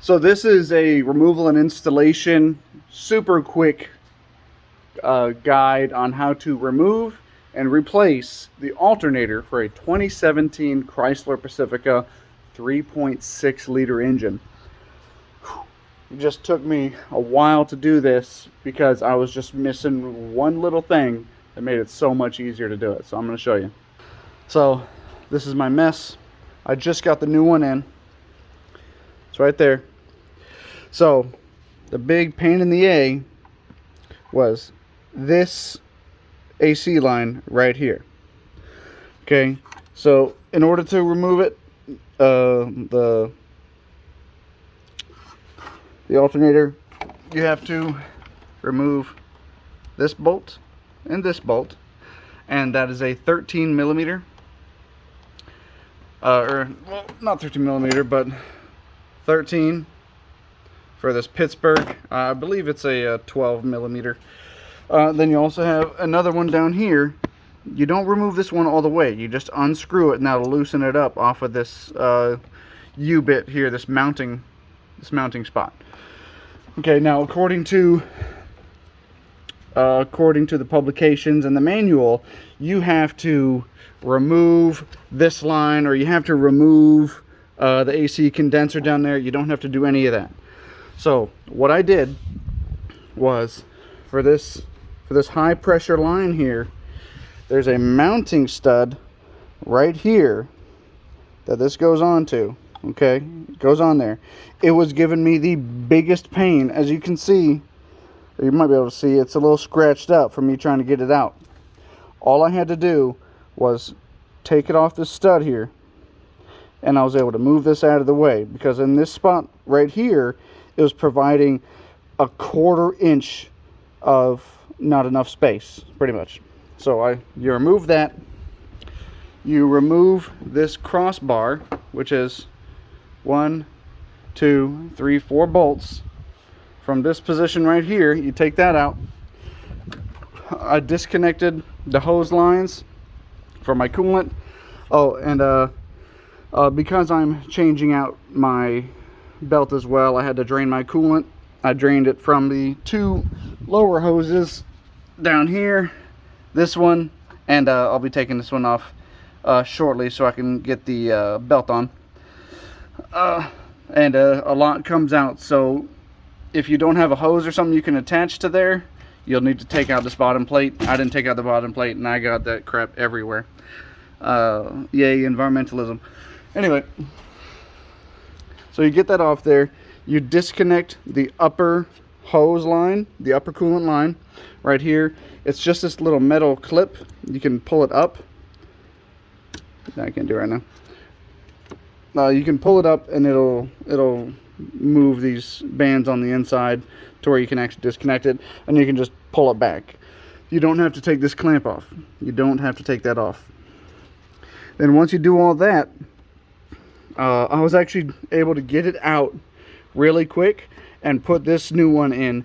So this is a removal and installation, super quick guide on how to remove and replace the alternator for a 2017 Chrysler Pacifica 3.6 liter engine. It just took me a while to do this because I was just missing one little thing that made it so much easier to do it. So I'm going to show you. So this is my mess. I just got the new one in. It's right there. So the big pain in the A was this AC line right here. Okay, so in order to remove it, the alternator, you have to remove this bolt and this bolt, and that is a 13 millimeter, well, not 13 millimeter, but 13 for this Pittsburgh. I believe it's a 12 millimeter. Then you also have another one down here. You don't remove this one all the way. You just unscrew it, and that'll loosen it up off of this U-bit here, this mounting spot. Okay, now according to the publications and the manual, you have to remove this line, or you have to remove the AC condenser down there. You don't have to do any of that. So what I did was, for this high pressure line here, there's a mounting stud right here that this goes on to. Okay, it goes on there. It was giving me the biggest pain. As you can see, you might be able to see, it's a little scratched up from me trying to get it out. All I had to do was take it off this stud here, and I was able to move this out of the way, because in this spot right here, it was providing a 1/4 inch of not enough space, pretty much. So you remove that. You remove this crossbar, which is 1, 2, 3, 4 bolts from this position right here. You take that out. I disconnected the hose lines for my coolant. Oh, and because I'm changing out my belt as well, I had to drain my coolant. I drained it from the 2 lower hoses down here, this one, and I'll be taking this one off shortly so I can get the belt on. And a lot comes out, so if you don't have a hose or something you can attach to there, you'll need to take out this bottom plate. I didn't take out the bottom plate, and I got that crap everywhere. Yay, environmentalism. Anyway, so you get that off there. You disconnect the upper hose line, the upper coolant line right here. It's just this little metal clip. You can pull it up. I can't do it right now. You can pull it up, and it'll move these bands on the inside to where you can actually disconnect it, and you can just pull it back. You don't have to take this clamp off. You don't have to take that off. Then once you do all that, I was actually able to get it out really quick and put this new one in.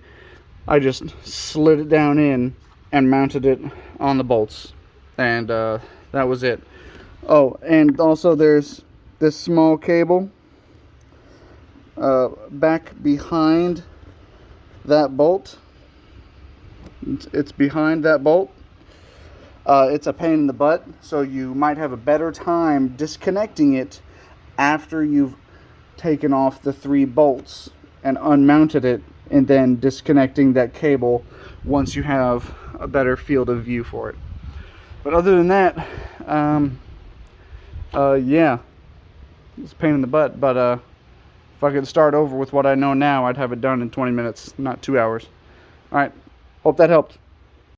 I just slid it down in and mounted it on the bolts, and that was it. Oh, and also there's this small cable back behind that bolt. It's behind that bolt. It's a pain in the butt, so you might have a better time disconnecting it after you've taken off the 3 bolts and unmounted it, and then disconnecting that cable once you have a better field of view for it. But other than that, yeah, it's a pain in the butt, but if I could start over with what I know now, I'd have it done in 20 minutes, not 2 hours. Alright, hope that helped.